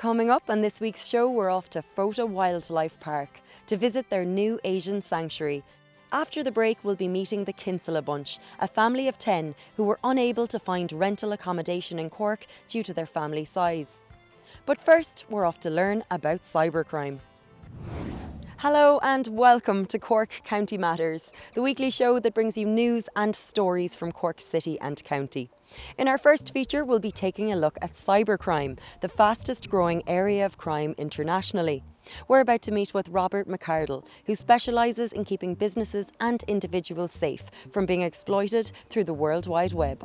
Coming up on this week's show, we're off to Fota Wildlife Park to visit their new Asian sanctuary. After the break, we'll be meeting the Kinsella Bunch, a family of 10 who were unable to find rental accommodation in Cork due to their family size. But first, we're off to learn about cybercrime. Hello and welcome to Cork County Matters, the weekly show that brings you news and stories from Cork City and County. In our first feature, we'll be taking a look at cybercrime, the fastest growing area of crime internationally. We're about to meet with Robert McArdle, who specialises in keeping businesses and individuals safe from being exploited through the World Wide Web.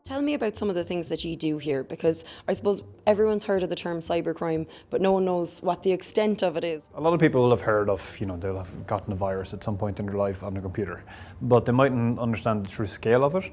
Tell me about some of the things that you do here, because I suppose everyone's heard of the term cybercrime, but no one knows what the extent of it is. A lot of people will have heard of, they'll have gotten a virus at some point in their life on a computer, but they mightn't understand the true scale of it.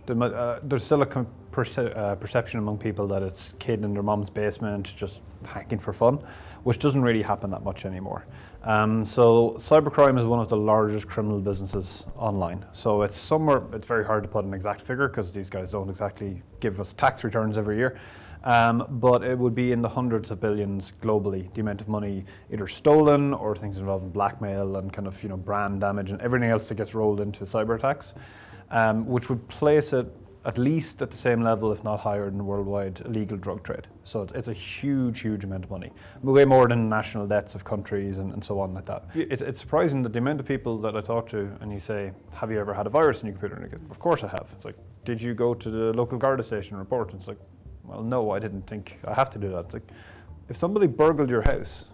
There's still a perception among people that it's a kid in their mom's basement just hacking for fun, which doesn't really happen that much anymore. So cybercrime is one of the largest criminal businesses online. So it's very hard to put an exact figure because these guys don't exactly give us tax returns every year. But it would be in the hundreds of billions globally, the amount of money either stolen or things involving blackmail and kind of, brand damage and everything else that gets rolled into cyber attacks, which would place it at least at the same level, if not higher, than the worldwide illegal drug trade. So it's a huge, huge amount of money. Way more than national debts of countries and so on like that. It's surprising that the amount of people that I talk to and you say, have you ever had a virus in your computer? And they go, of course I have. It's like, did you go to the local Garda station and report? And it's like, well, no, I didn't think I have to do that. It's like, if somebody burgled your house,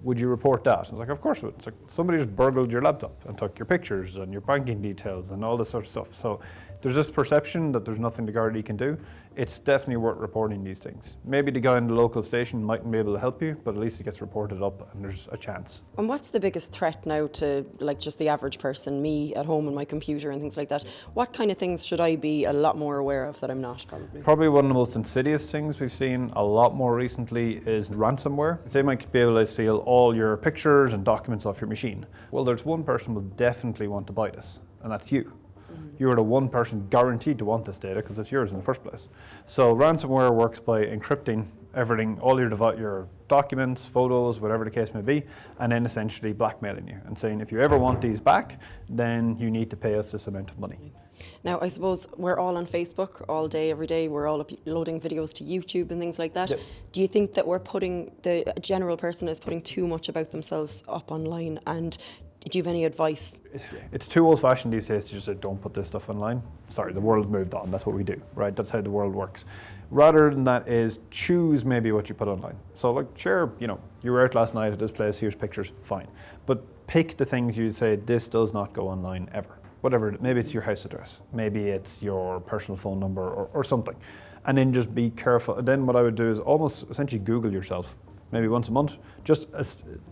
would you report that? It's like, of course it would. It's like, somebody just burgled your laptop and took your pictures and your banking details and all this sort of stuff. So there's this perception that there's nothing the Gardaí can do. It's definitely worth reporting these things. Maybe the guy in the local station mightn't be able to help you, but at least it gets reported up and there's a chance. And what's the biggest threat now to just the average person, me at home on my computer and things like that? What kind of things should I be a lot more aware of that I'm not probably? Probably one of the most insidious things we've seen a lot more recently is ransomware. They might be able to steal all your pictures and documents off your machine. Well, there's one person who will definitely want to buy this, and that's you. You're the one person guaranteed to want this data because it's yours in the first place. So ransomware works by encrypting everything, all your documents, photos, whatever the case may be, and then essentially blackmailing you and saying, if you ever want these back, then you need to pay us this amount of money. Now, I suppose we're all on Facebook all day, every day. We're all uploading videos to YouTube and things like that. Yep. Do you think that the general person is putting too much about themselves up online, and do you have any advice? It's too old-fashioned these days to just say, don't put this stuff online. Sorry, the world's moved on. That's what we do, right? That's how the world works. Rather than that is choose maybe what you put online. So like, sure, you were out last night at this place, here's pictures, fine. But pick the things you say, this does not go online ever. Whatever, maybe it's your house address, maybe it's your personal phone number or something. And then just be careful. And then what I would do is almost essentially Google yourself, maybe once a month, just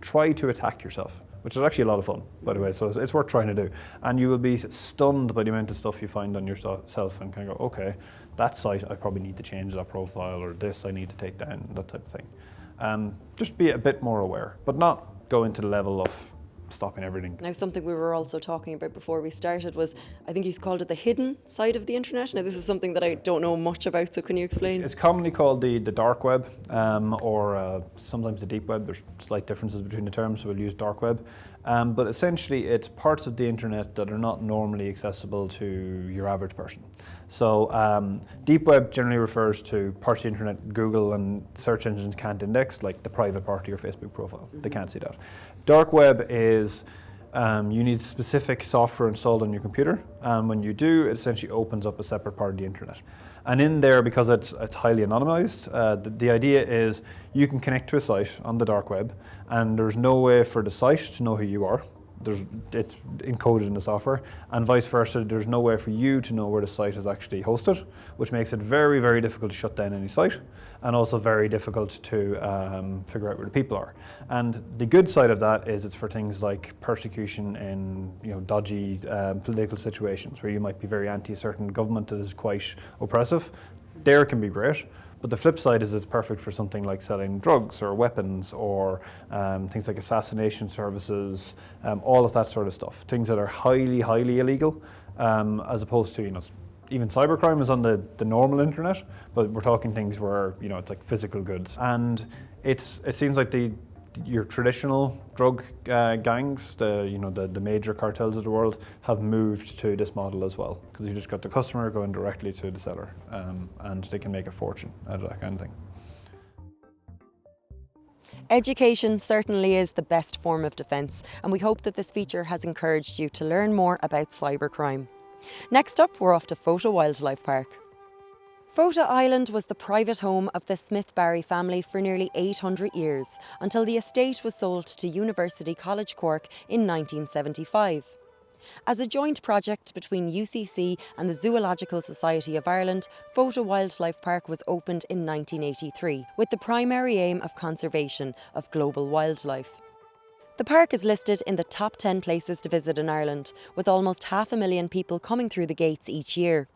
try to attack yourself, which is actually a lot of fun, by the way, so it's worth trying to do. And you will be stunned by the amount of stuff you find on yourself and kind of go, okay, that site, I probably need to change that profile, or this I need to take down, that type of thing. Just be a bit more aware, but not go into the level of stopping everything. Now, something we were also talking about before we started was, I think you called it the hidden side of the internet. Now, this is something that I don't know much about, so can you explain? It's commonly called the dark web, or sometimes the deep web. There's slight differences between the terms, so we'll use dark web. But essentially, it's parts of the internet that are not normally accessible to your average person. So deep web generally refers to parts of the internet Google and search engines can't index, like the private part of your Facebook profile. They can't see that. Dark web is you need specific software installed on your computer, and when you do, it essentially opens up a separate part of the internet. And in there, because it's highly anonymized, the idea is you can connect to a site on the dark web, and there's no way for the site to know who you are. It's encoded in the software, and vice versa, there's no way for you to know where the site is actually hosted, which makes it very, very difficult to shut down any site, and also very difficult to figure out where the people are. And the good side of that is it's for things like persecution in dodgy political situations where you might be very anti a certain government that is quite oppressive. There can be great. But the flip side is it's perfect for something like selling drugs or weapons or things like assassination services, all of that sort of stuff. Things that are highly, highly illegal, as opposed to even cybercrime is on the normal internet, but we're talking things where, you know, it's like physical goods. And it seems like your traditional drug gangs, the major cartels of the world, have moved to this model as well, because you just got the customer going directly to the seller, and they can make a fortune out of that kind of thing. Education certainly is the best form of defence, and we hope that this feature has encouraged you to learn more about cybercrime. Next up, we're off to Fota Wildlife Park. Fota Island was the private home of the Smith-Barry family for nearly 800 years, until the estate was sold to University College Cork in 1975. As a joint project between UCC and the Zoological Society of Ireland, Fota Wildlife Park was opened in 1983 with the primary aim of conservation of global wildlife. The park is listed in the top 10 places to visit in Ireland, with almost 500,000 people coming through the gates each year.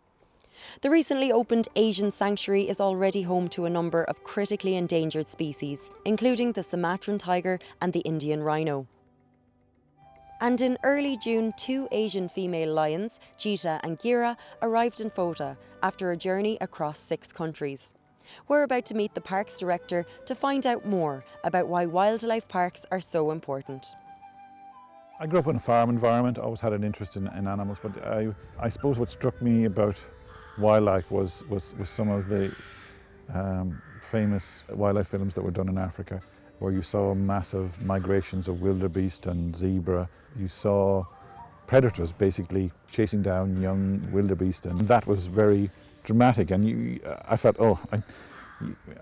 The recently opened Asian Sanctuary is already home to a number of critically endangered species, including the Sumatran tiger and the Indian rhino. And in early June, 2 Asian female lions, Gita and Gira, arrived in Fota after a journey across 6 countries. We're about to meet the park's director to find out more about why wildlife parks are so important. I grew up in a farm environment, always had an interest in animals, but I suppose what struck me about wildlife was some of the famous wildlife films that were done in Africa, where you saw massive migrations of wildebeest and zebra. You saw predators basically chasing down young wildebeest, and that was very dramatic. And I felt,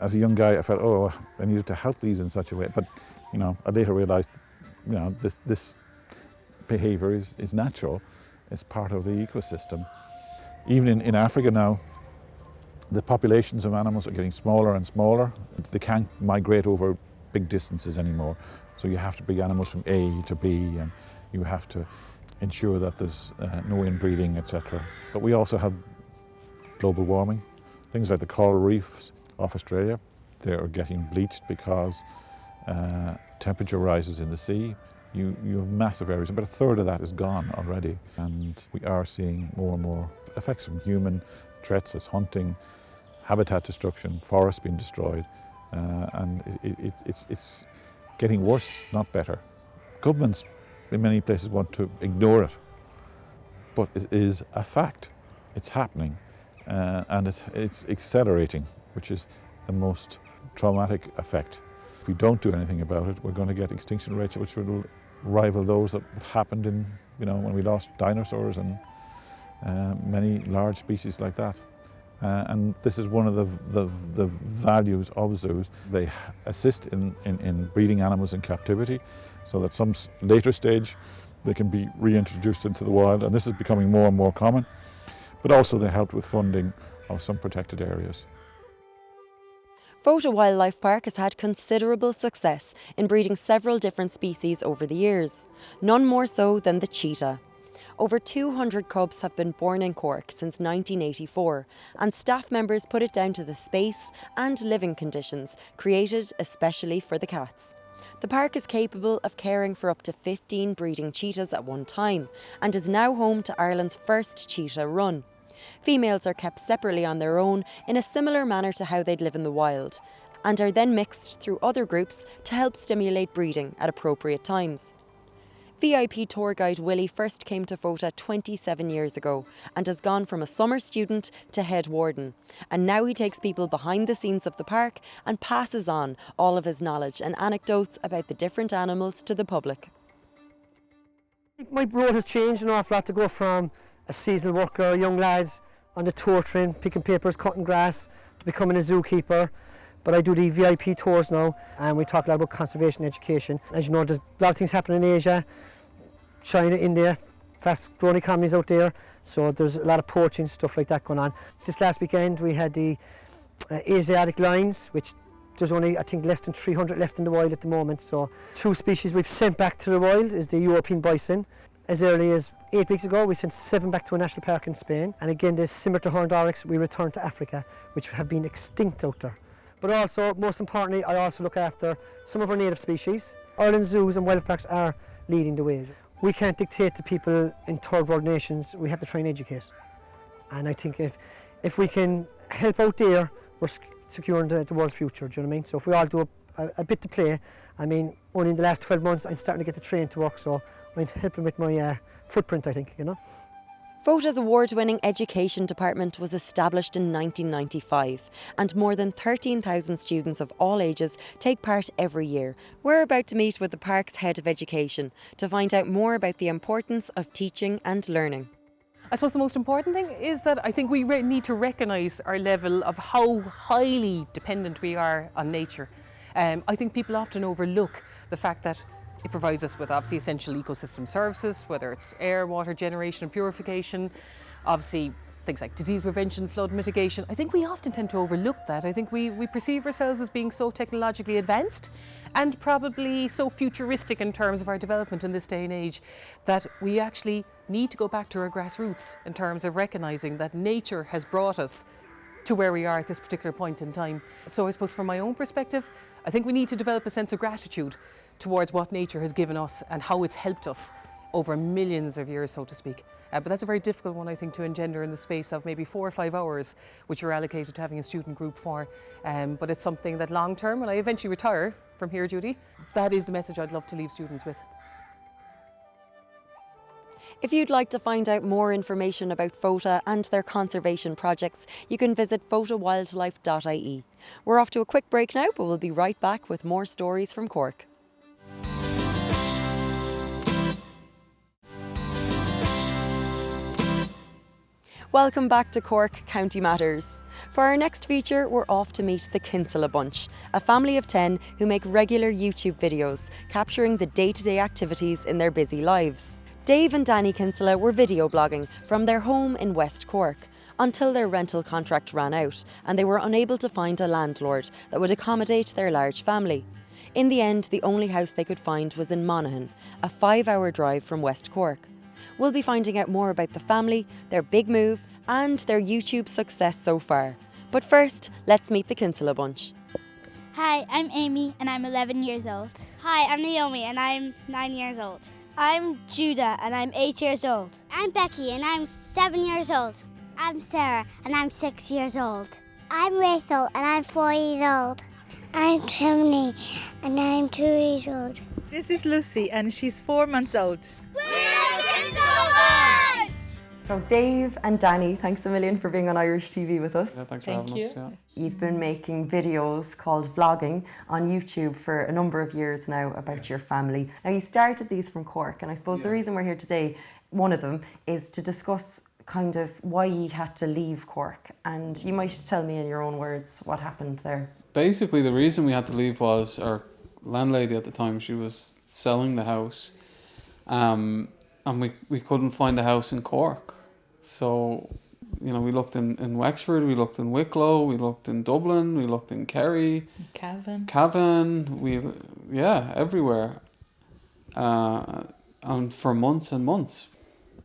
as a young guy, I felt, I needed to help these in such a way. But, you know, I later realised, you know, this behaviour is natural. It's part of the ecosystem. Even in Africa now, the populations of animals are getting smaller and smaller. They can't migrate over big distances anymore. So you have to bring animals from A to B, and you have to ensure that there's no inbreeding, etc. But we also have global warming. Things like the coral reefs off Australia, they are getting bleached because temperature rises in the sea. You have massive areas, about a third of that is gone already. And we are seeing more and more effects from human threats as hunting, habitat destruction, forests being destroyed. And it's getting worse, not better. Governments in many places want to ignore it, but it is a fact. It's happening, and it's accelerating, which is the most traumatic effect. If we don't do anything about it, we're going to get extinction rates which will rival those that happened in, you know, when we lost dinosaurs and many large species like that. And this is one of the values of zoos. They assist in breeding animals in captivity, so that some later stage they can be reintroduced into the wild, and this is becoming more and more common. But also they help with funding of some protected areas. Fota Wildlife Park has had considerable success in breeding several different species over the years, none more so than the cheetah. Over 200 cubs have been born in Cork since 1984, and staff members put it down to the space and living conditions created especially for the cats. The park is capable of caring for up to 15 breeding cheetahs at one time, and is now home to Ireland's first cheetah run. Females are kept separately on their own in a similar manner to how they'd live in the wild, and are then mixed through other groups to help stimulate breeding at appropriate times. VIP tour guide Willie first came to Fota 27 years ago and has gone from a summer student to head warden. And now he takes people behind the scenes of the park and passes on all of his knowledge and anecdotes about the different animals to the public. My road has changed an awful lot to go from a seasonal worker, young lads on the tour train, picking papers, cutting grass, to becoming a zookeeper. But I do the VIP tours now, and we talk a lot about conservation education. As you know, there's a lot of things happening in Asia, China, India, fast-growing economies out there, so there's a lot of poaching, stuff like that going on. This last weekend we had the Asiatic lions, which there's only, I think, less than 300 left in the wild at the moment. So 2 species we've sent back to the wild is the European bison. As early as 8 weeks ago, we sent 7 back to a national park in Spain. And again, the similar to horned oryx, we returned to Africa, which have been extinct out there. But also, most importantly, I also look after some of our native species. Ireland's zoos and wildlife parks are leading the way. We can't dictate to people in third world nations, we have to try and educate. And I think if we can help out there, we're securing the world's future, do you know what I mean? So if we all do a bit to play, I mean, only in the last 12 months I'm starting to get the train to work, so I'm helping with my footprint, I think, you know. Fota's award-winning education department was established in 1995 and more than 13,000 students of all ages take part every year. We're about to meet with the park's head of education to find out more about the importance of teaching and learning. I suppose the most important thing is that I think we need to recognise our level of how highly dependent we are on nature. I think people often overlook the fact that it provides us with obviously essential ecosystem services, whether it's air, water generation and purification, obviously things like disease prevention, flood mitigation. I think we often tend to overlook that. I think we perceive ourselves as being so technologically advanced and probably so futuristic in terms of our development in this day and age that we actually need to go back to our grassroots in terms of recognising that nature has brought us to where we are at this particular point in time. So I suppose from my own perspective, I think we need to develop a sense of gratitude towards what nature has given us and how it's helped us over millions of years, so to speak. But that's a very difficult one, I think, to engender in the space of maybe 4 or 5 hours, which you're allocated to having a student group for. But it's something that long term, when I eventually retire from here, Judy, that is the message I'd love to leave students with. If you'd like to find out more information about Fota and their conservation projects, you can visit fotawildlife.ie. We're off to a quick break now, but we'll be right back with more stories from Cork. Welcome back to Cork County Matters. For our next feature, we're off to meet the Kinsella Bunch, a family of 10 who make regular YouTube videos, capturing the day-to-day activities in their busy lives. Dave and Danny Kinsella were video blogging from their home in West Cork until their rental contract ran out and they were unable to find a landlord that would accommodate their large family. In the end, the only house they could find was in Monaghan, a 5-hour drive from West Cork. We'll be finding out more about the family, their big move and their YouTube success so far. But first, let's meet the Kinsella Bunch. Hi, I'm Amy and I'm 11 years old. Hi, I'm Naomi and I'm 9 years old. I'm Judah and I'm 8 years old. I'm Becky and I'm 7 years old. I'm Sarah and I'm 6 years old. I'm Rachel and I'm 4 years old. I'm Tony and I'm 2 years old. This is Lucy and she's 4 months old. So Dave and Danny, thanks a million for being on Irish TV with us. Yeah, thanks for Thank having you. us. Yeah. You've been making videos called vlogging on YouTube for a number of years now about your family. Now you started these from Cork, and I suppose the reason we're here today, one of them, is to discuss kind of why you had to leave Cork. And you might tell me in your own words what happened there. Basically, the reason we had to leave was our landlady at the time, she was selling the house, and we couldn't find a house in Cork. So, you know, we looked in Wexford, we looked in Wicklow, we looked in Dublin, we looked in Kerry, Cavan, everywhere. And for months and months,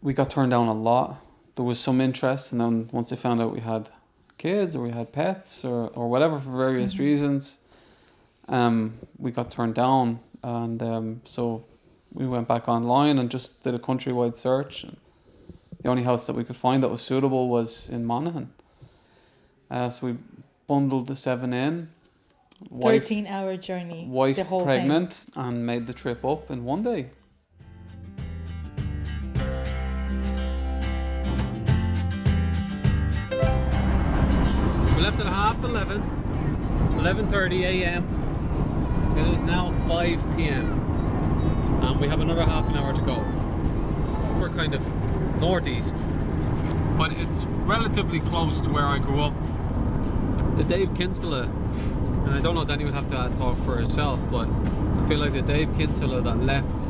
we got turned down a lot. There was some interest, and then once they found out we had kids or we had pets or whatever for various reasons, we got turned down. And so we went back online and just did a countrywide search. And the only house that we could find that was suitable was in Monaghan. So we bundled the 7 in. 13-hour journey. Wife the whole pregnant thing. and made the trip up in one day. We left at 11:30, 11:30 a.m. It is now 5 p.m. and we have another half an hour to go. We're kind of northeast, but it's relatively close to where I grew up. The Dave Kinsella, and I don't know, Danny would have to talk for herself, but I feel like the Dave Kinsella that left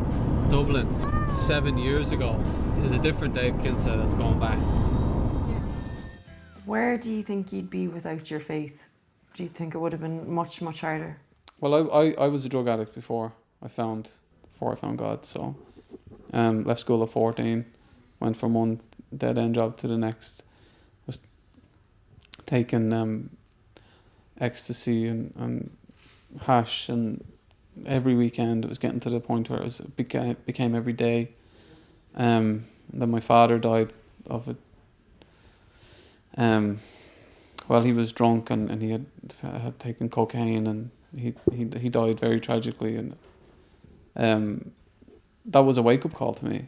Dublin 7 years ago is a different Dave Kinsella that's gone back. Where do you think you'd be without your faith? Do you think it would have been much, much harder? Well, I was a drug addict before I found God, so left school at 14, went from one dead-end job to the next, was taking ecstasy and hash, and every weekend it was getting to the point where it became every day. Then my father died of Well, he was drunk and he had taken cocaine, and he died very tragically, and that was a wake-up call to me.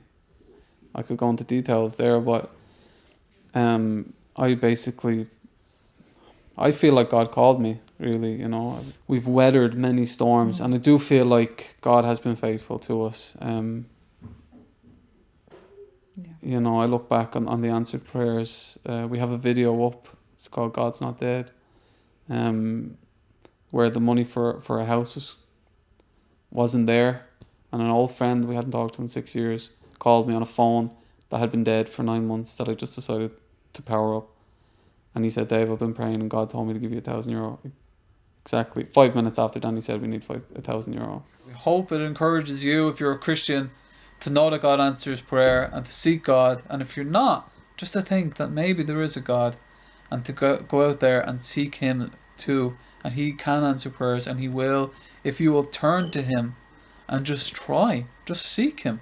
I could go into details there, but I feel like God called me, really, you know. We've weathered many storms, and I do feel like God has been faithful to us. You know, I look back on the answered prayers. We have a video up. It's called God's Not Dead, where the money for a house wasn't there. And an old friend we hadn't talked to in 6 years called me on a phone that had been dead for 9 months that I just decided to power up. And he said, Dave, I've been praying and God told me to give you €1,000. Exactly. 5 minutes after Danny said we need €1,000. We hope it encourages you, if you're a Christian, to know that God answers prayer and to seek God. And if you're not, just to think that maybe there is a God, and to go out there and seek him too. And he can answer prayers, and he will, if you will turn to him and just try, just seek him.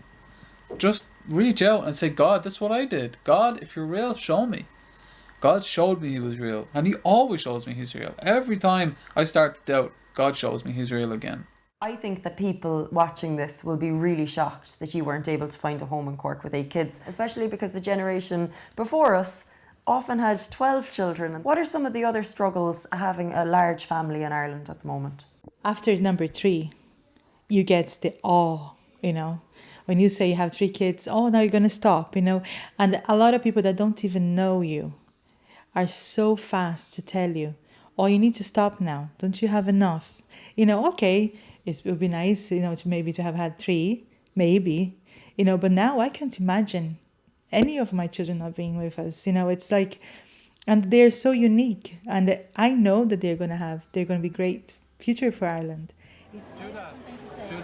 Just reach out and say, God, this is what I did. God, if you're real, show me. God showed me he was real, and he always shows me he's real. Every time I start to doubt, God shows me he's real again. I think that people watching this will be really shocked that you weren't able to find a home in Cork with 8 kids, especially because the generation before us often had 12 children. What are some of the other struggles having a large family in Ireland at the moment? After number 3, you get the awe, you know. When you say you have 3 kids, oh, now you're going to stop, you know. And a lot of people that don't even know you are so fast to tell you, oh, you need to stop now. Don't you have enough? You know, okay, it would be nice, you know, to have had 3, maybe, you know, but now I can't imagine any of my children not being with us. You know, it's like, and they're so unique, and I know that they're going to be great future for Ireland. Judah,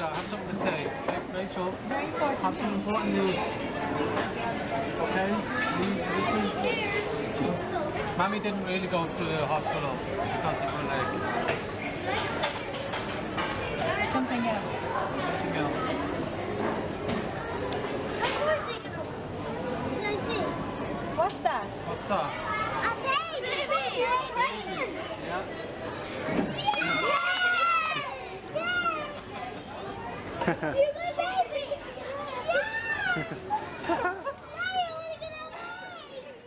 I have something to say. Rachel, I have some important news. Okay? Listen. Mammy didn't really go to the hospital because of her leg. Something else. Something else. What's that? What's that? A baby! Yeah. You're my baby!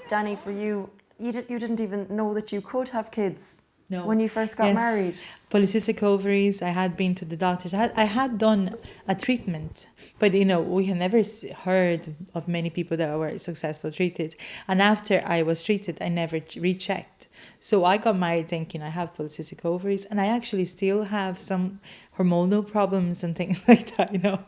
Danny, for you, you didn't even know that you could have kids. No. When you first got married. Polycystic ovaries. I had been to the doctors. I had done a treatment, but you know, we had never heard of many people that were successful treated. And after I was treated, I never rechecked. So I got married thinking I have polycystic ovaries, and I actually still have some hormonal problems and things like that, you know.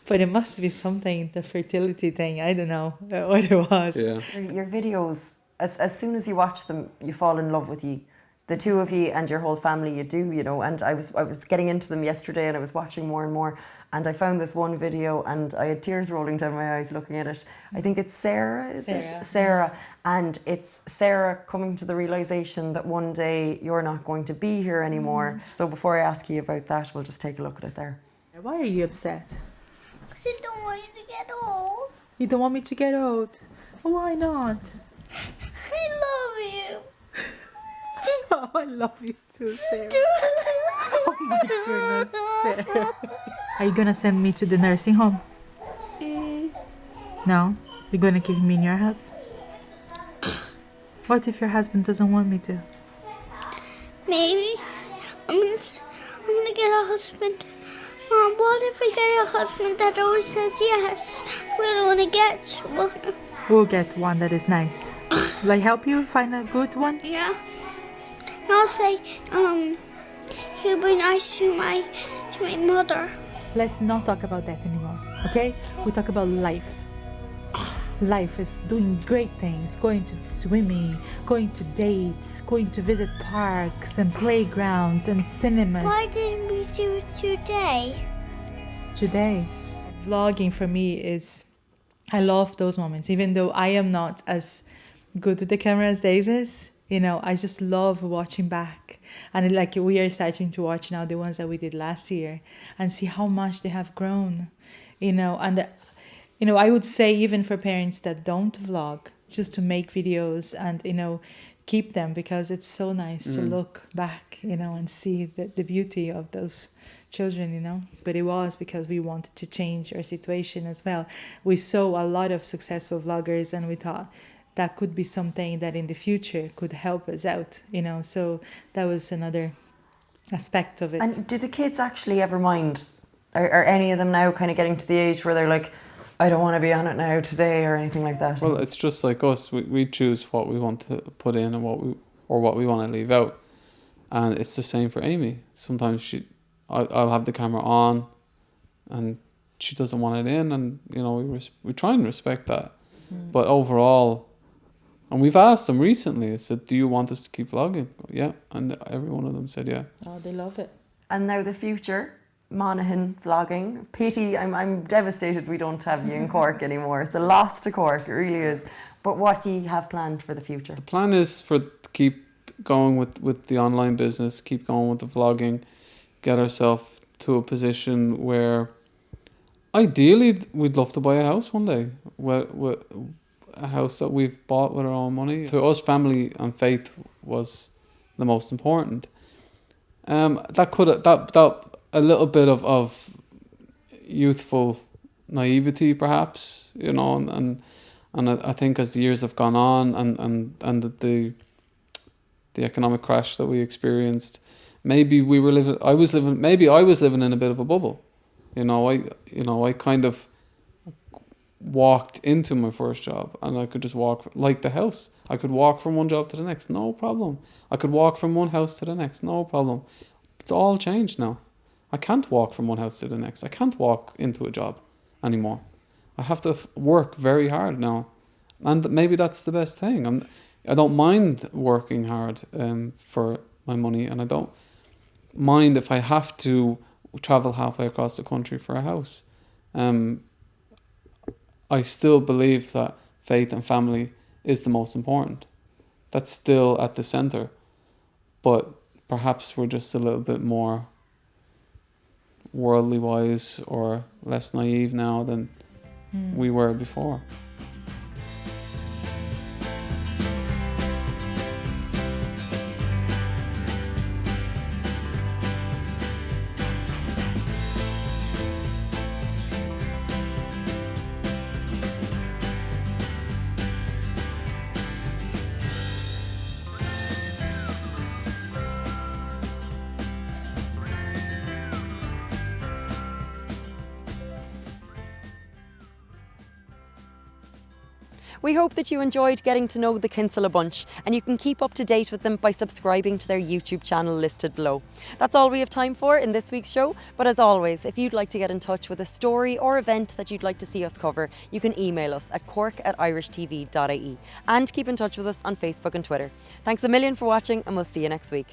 But it must be something, the fertility thing. I don't know what it was. Yeah. Your videos, as soon as you watch them, you fall in love with you. The two of you and your whole family, you do, you know. And I was getting into them yesterday, and I was watching more and more, and I found this one video and I had tears rolling down my eyes looking at it. I think it's Sarah. Sarah. And it's Sarah coming to the realisation that one day you're not going to be here anymore. So before I ask you about that, we'll just take a look at it there. Why are you upset? Because I don't want you to get old. You don't want me to get old? Why not? I love you. Oh, I love you too, Sarah. Oh my goodness, Sarah. Are you gonna send me to the nursing home? No? You're gonna keep me in your house? What if your husband doesn't want me to? Maybe. I'm gonna get a husband. Mom, what if we get a husband that always says yes? We don't want to get one. We'll get one that is nice. Will I help you find a good one? Yeah. And I'll say, he'll be nice to my mother. Let's not talk about that anymore, okay? We talk about life. Life is doing great things, going to swimming, going to dates, going to visit parks and playgrounds and cinemas. Why didn't we do it today? Today. Vlogging for me is, I love those moments, even though I am not as good at the camera as Dave is. You know, I just love watching back. And like we are starting to watch now the ones that we did last year and see how much they have grown, you know. And, you know, I would say even for parents that don't vlog, just to make videos and, keep them, because it's so nice to look back, and see the beauty of those children, But it was because we wanted to change our situation as well. We saw a lot of successful vloggers and we thought that could be something that in the future could help us out, So that was another aspect of it. And do the kids actually ever mind? Are any of them now kind of getting to the age where they're like, I don't want to be on it now today or anything like that? Well, it's just like us. We choose what we want to put in and what we want to leave out. And it's the same for Amy. Sometimes I'll have the camera on and she doesn't want it in, and we try and respect that. But overall, and we've asked them recently, I said, do you want us to keep vlogging? Yeah, and every one of them said yeah. Oh, they love it. And now the future, Monaghan vlogging. Pity, I'm devastated we don't have you in Cork anymore. It's a loss to Cork, it really is. But what do you have planned for the future? The plan is to keep going with the online business, keep going with the vlogging, get ourselves to a position where ideally we'd love to buy a house one day. A house that we've bought with our own money. To us, family and faith was the most important. That a little bit of youthful naivety, perhaps, and I think as the years have gone on and the economic crash that we experienced, maybe I was living in a bit of a bubble. I kind of walked into my first job and I could just walk, like the house. I could walk from one job to the next, no problem. I could walk from one house to the next, no problem. It's all changed now. I can't walk from one house to the next. I can't walk into a job anymore. I have to work very hard now. And maybe that's the best thing. I don't mind working hard for my money, and I don't mind if I have to travel halfway across the country for a house. I still believe that faith and family is the most important. That's still at the center. But perhaps we're just a little bit more worldly wise or less naive now than we were before. We hope that you enjoyed getting to know the Kinsella Bunch, and you can keep up to date with them by subscribing to their YouTube channel listed below. That's all we have time for in this week's show, but as always, if you'd like to get in touch with a story or event that you'd like to see us cover, you can email us at cork@irishtv.ie and keep in touch with us on Facebook and Twitter. Thanks a million for watching, and we'll see you next week.